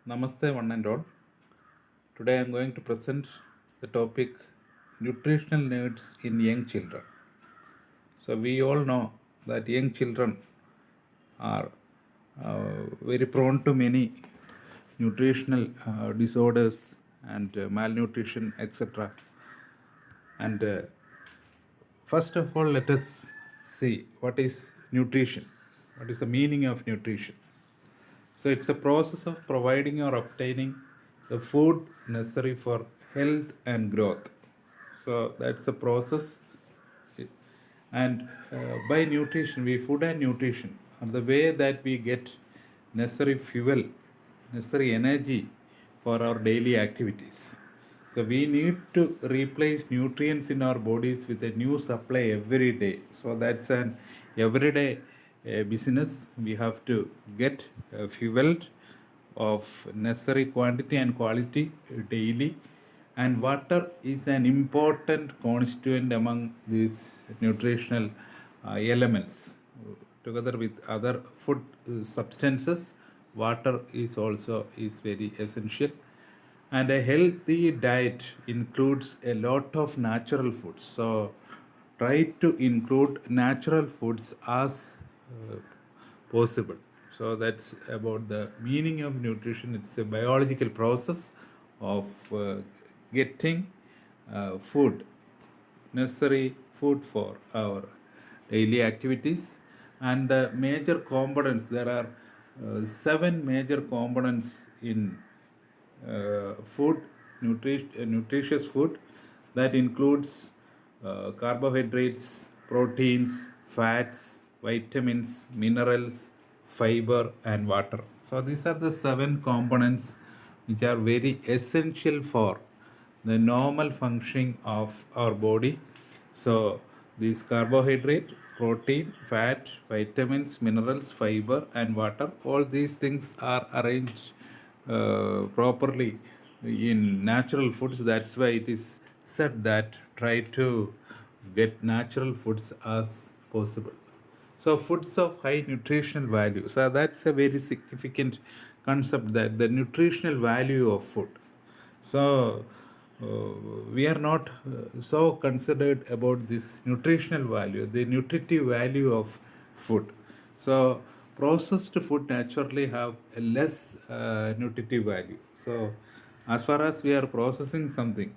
Namaste, one and all. Today I am going to present the topic nutritional needs in young children. So, we all know that young children are very prone to many nutritional disorders and malnutrition, etc. And first of all, let us see what is nutrition. What is the meaning of nutrition? So it's a process of providing or obtaining the food necessary for health and growth. So that's the process. And by nutrition, we food and nutrition are the way that we get necessary fuel, necessary energy for our daily activities. So we need to replace nutrients in our bodies with a new supply every day. So that's an everyday business. We have to get fueled of necessary quantity and quality daily, and water is an important constituent among these nutritional elements. Together with other food substances, water is very essential. And a healthy diet includes a lot of natural foods. So try to include natural foods as possible. So that's about the meaning of nutrition. It's a biological process of getting food, necessary food for our daily activities. And the major components, there are 7 major components in food, nutritious food, that includes carbohydrates, proteins, fats, vitamins, minerals, fiber, and water. So these are the 7 components which are very essential for the normal functioning of our body. So these carbohydrate, protein, fat, vitamins, minerals, fiber, and water, all these things are arranged properly in natural foods. That's why it is said that try to get natural foods as possible. So foods of high nutritional value. So that's a very significant concept, that the nutritional value of food. So we are not so considered about this nutritional value, the nutritive value of food. So processed food naturally have a less nutritive value. So as far as we are processing something,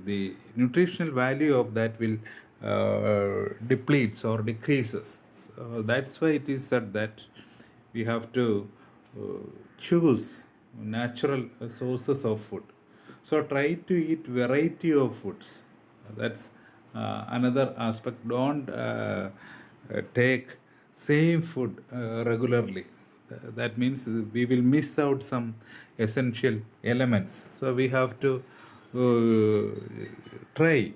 the nutritional value of that will depletes or decreases. So that's why it is said that we have to choose natural sources of food. So try to eat variety of foods. That's another aspect. Don't take same food regularly. That means we will miss out some essential elements. So we have to try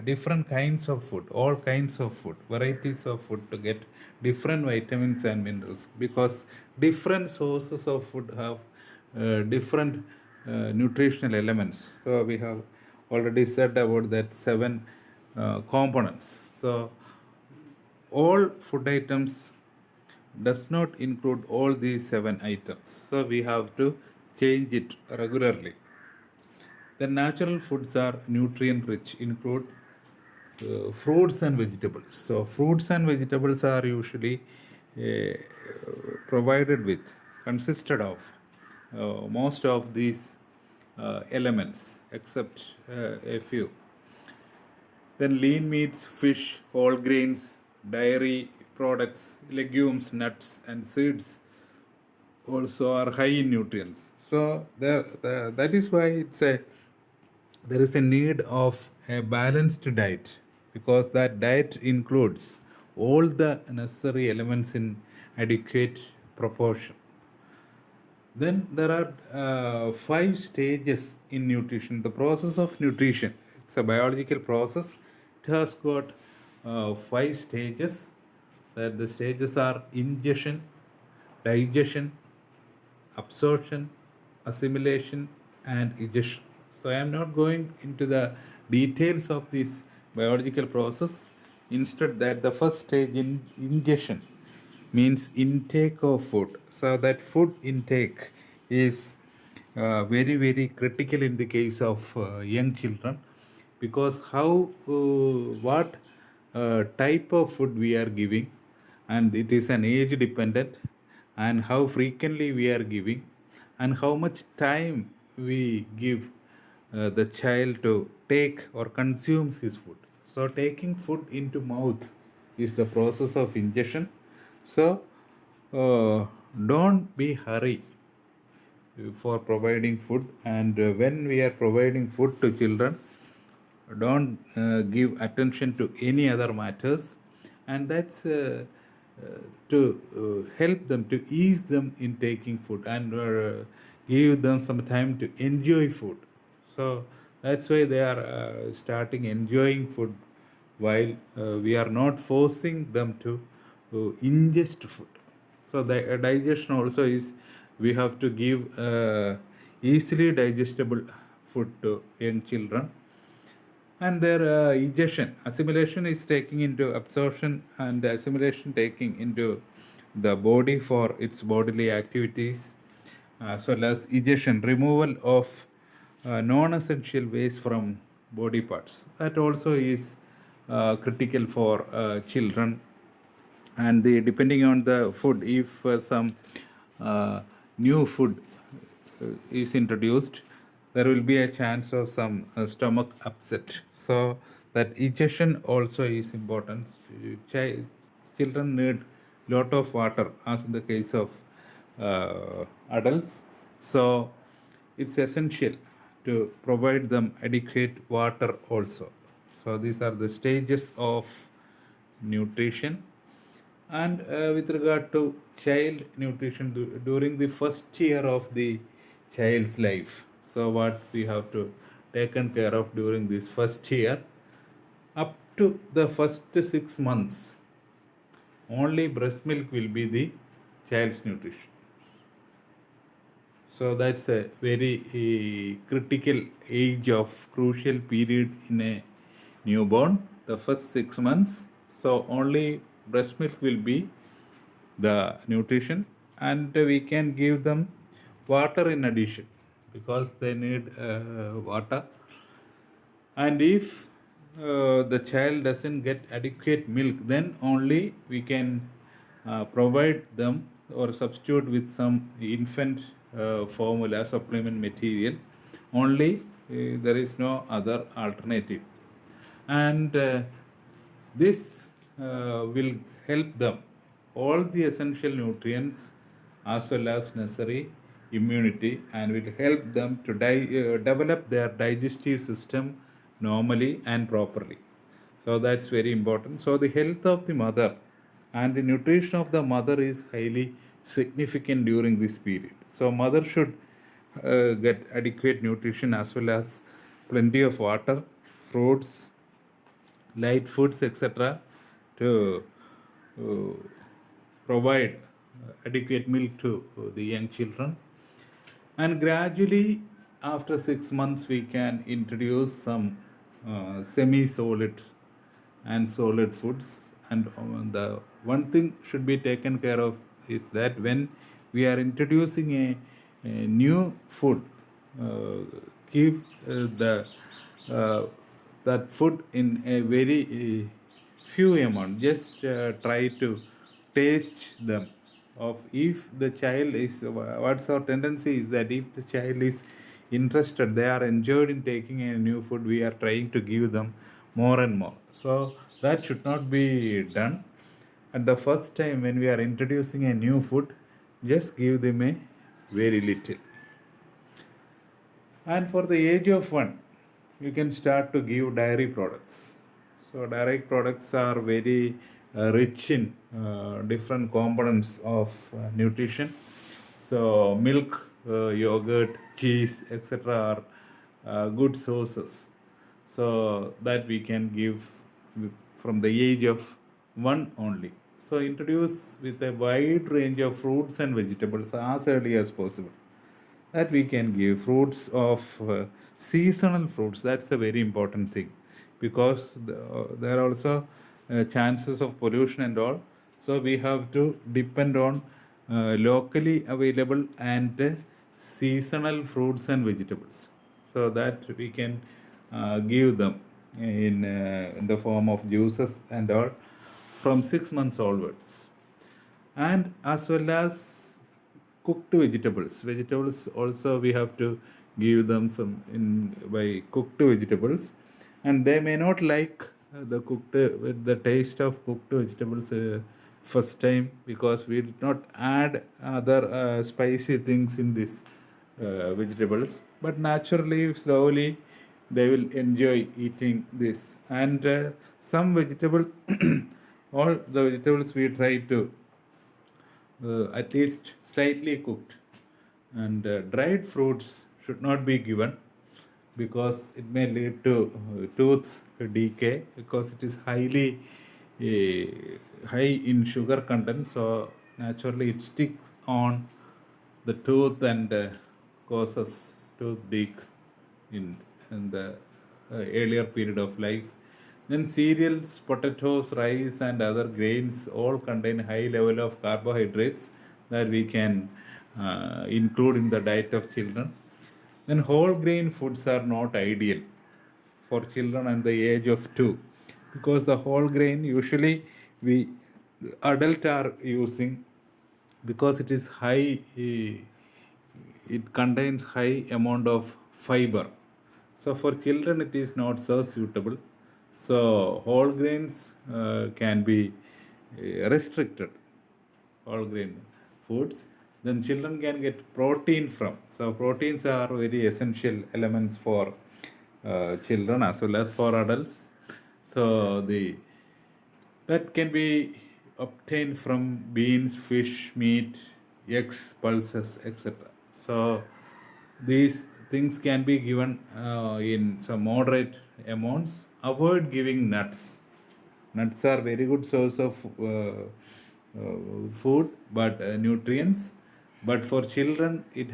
different kinds of food, all kinds of food, varieties of food, to get different vitamins and minerals, because different sources of food have different nutritional elements. So we have already said about that 7 components. So all food items does not include all these 7 items. So we have to change it regularly. The natural foods are nutrient rich, include fruits and vegetables. So fruits and vegetables are usually provided with, consisted of most of these elements, except a few. Then lean meats, fish, whole grains, dairy products, legumes, nuts, and seeds also are high in nutrients. So that is why there is a need of a balanced diet, because that diet includes all the necessary elements in adequate proportion. Then there are 5 stages in nutrition. The process of nutrition, it's a biological process. It has got 5 stages. That the stages are ingestion, digestion, absorption, assimilation, and egestion. So I am not going into the details of this biological process. Instead, that the first stage in ingestion means intake of food. So that food intake is very very critical in the case of young children, because how what type of food we are giving, and it is an age dependent, and how frequently we are giving, and how much time we give the child to take or consumes his food. So taking food into mouth is the process of ingestion. So don't be hurry for providing food, and when we are providing food to children, don't give attention to any other matters, and that's to help them, to ease them in taking food, and give them some time to enjoy food. So that's why they are starting enjoying food, while we are not forcing them to ingest food. So the digestion also is, we have to give easily digestible food to young children, and their egestion, assimilation is taking into absorption, and assimilation taking into the body for its bodily activities, as well as egestion, removal of non-essential waste from body parts. That also is critical for children. And depending on the food, if some new food is introduced, there will be a chance of some stomach upset. So that egestion also is important. Children need lot of water, as in the case of adults. So it's essential to provide them adequate water also. So these are the stages of nutrition. And with regard to child nutrition, during the first year of the child's life, so what we have to taken care of during this first year, up to the first 6 months, only breast milk will be the child's nutrition. So that's a very critical age of crucial period in a newborn, the first 6 months. So only breast milk will be the nutrition, and we can give them water in addition, because they need water. And if the child doesn't get adequate milk, then only we can provide them or substitute with some infant formula supplement material. Only there is no other alternative, and this will help them all the essential nutrients as well as necessary immunity, and will help them to develop their digestive system normally and properly. So that's very important. So the health of the mother and the nutrition of the mother is highly significant during this period. So mother should get adequate nutrition, as well as plenty of water, fruits, light foods, etc., to provide adequate milk to the young children. And gradually, after 6 months, we can introduce some semi-solid and solid foods. And the one thing should be taken care of is that when we are introducing a new food, keep that food in a very few amount. Just try to taste them. Of if the child is, what's our tendency is that if the child is interested, they are enjoyed in taking a new food, we are trying to give them more and more. So that should not be done. At the first time when we are introducing a new food, just give them a very little. And for the age of 1, you can start to give dairy products. So dairy products are very rich in different components of nutrition. So milk, yogurt, cheese, etc. are good sources. So that we can give from the age of 1 only. So introduce with a wide range of fruits and vegetables as early as possible. That we can give fruits of seasonal fruits. That's a very important thing, because there are also chances of pollution and all. So we have to depend on locally available and seasonal fruits and vegetables, so that we can give them in the form of juices and all from 6 months onwards, and as well as cooked vegetables. Vegetables also we have to give them some in by cooked vegetables, and they may not like the cooked with the taste of cooked vegetables first time, because we did not add other spicy things in this vegetables, but naturally slowly they will enjoy eating this. And some vegetable all the vegetables we try to at least slightly cooked, and dried fruits should not be given, because it may lead to tooth decay, because it is highly high in sugar content, so naturally it sticks on the tooth and causes tooth decay in the earlier period of life. Then cereals, potatoes, rice, and other grains all contain high level of carbohydrates that we can include in the diet of children. Then whole grain foods are not ideal for children under the age of 2, because the whole grain usually we adult are using, because it is high, it contains high amount of fiber. So for children it is not so suitable. So whole grains can be restricted, whole grain foods. Then children can get protein from. So proteins are very essential elements for children as well as for adults. So that can be obtained from beans, fish, meat, eggs, pulses, etc. So these things can be given in some moderate amounts. Avoid giving nuts. Nuts are very good source of food, but nutrients. But for children, it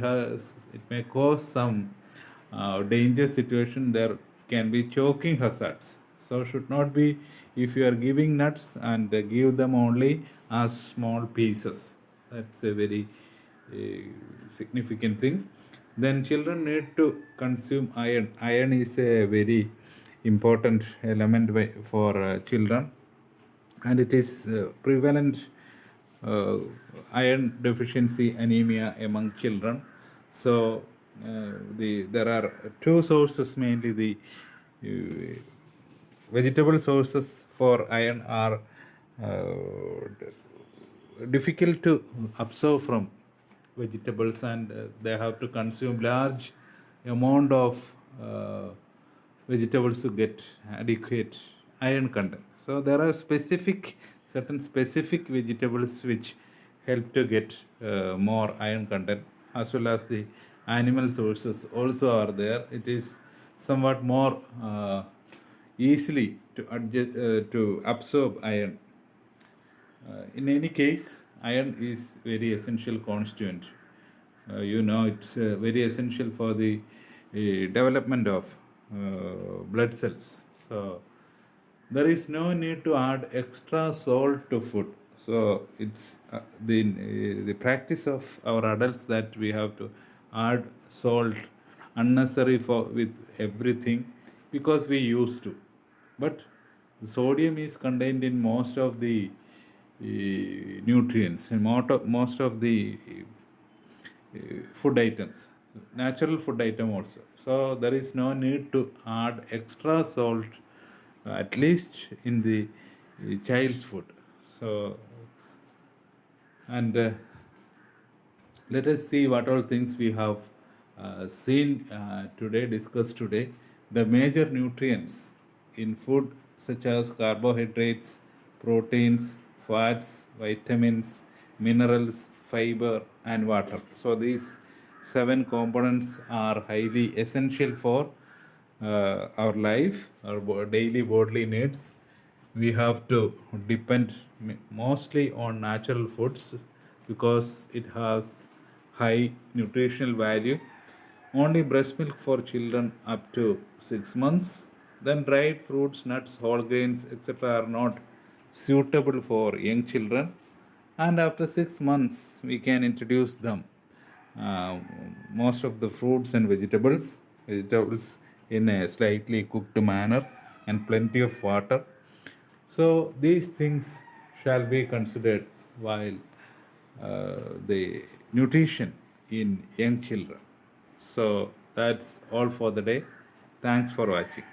may cause some danger situation. There can be choking hazards. So should not be, if you are giving nuts, and give them only as small pieces. That's a very significant thing. Then children need to consume iron. Iron is a very important element for children, and it is prevalent iron deficiency anemia among children. So there are two sources mainly. The vegetable sources for iron are difficult to absorb from vegetables, and they have to consume large amount of vegetables to get adequate iron content. So there are certain specific vegetables which help to get more iron content, as well as the animal sources also are there. It is somewhat more easily to absorb iron. In any case, iron is very essential constituent. It's very essential for the development of blood cells. So there is no need to add extra salt to food. So it's the practice of our adults that we have to add salt unnecessary with everything, because we used to. But sodium is contained in most of the nutrients and most of the food items, natural food item also. So there is no need to add extra salt, at least in the child's food. So, and let us see what all things we have discussed today. The major nutrients in food, such as carbohydrates, proteins, fats, vitamins, minerals, fiber, and water. So these 7 components are highly essential for our life, our daily bodily needs. We have to depend mostly on natural foods, because it has high nutritional value. Only breast milk for children up to 6 months. Then dried fruits, nuts, whole grains, etc. are not suitable for young children. And after 6 months, we can introduce them uh, most of the fruits and vegetables in a slightly cooked manner, and plenty of water. So these things shall be considered while the nutrition in young children. So that's all for the day. Thanks for watching.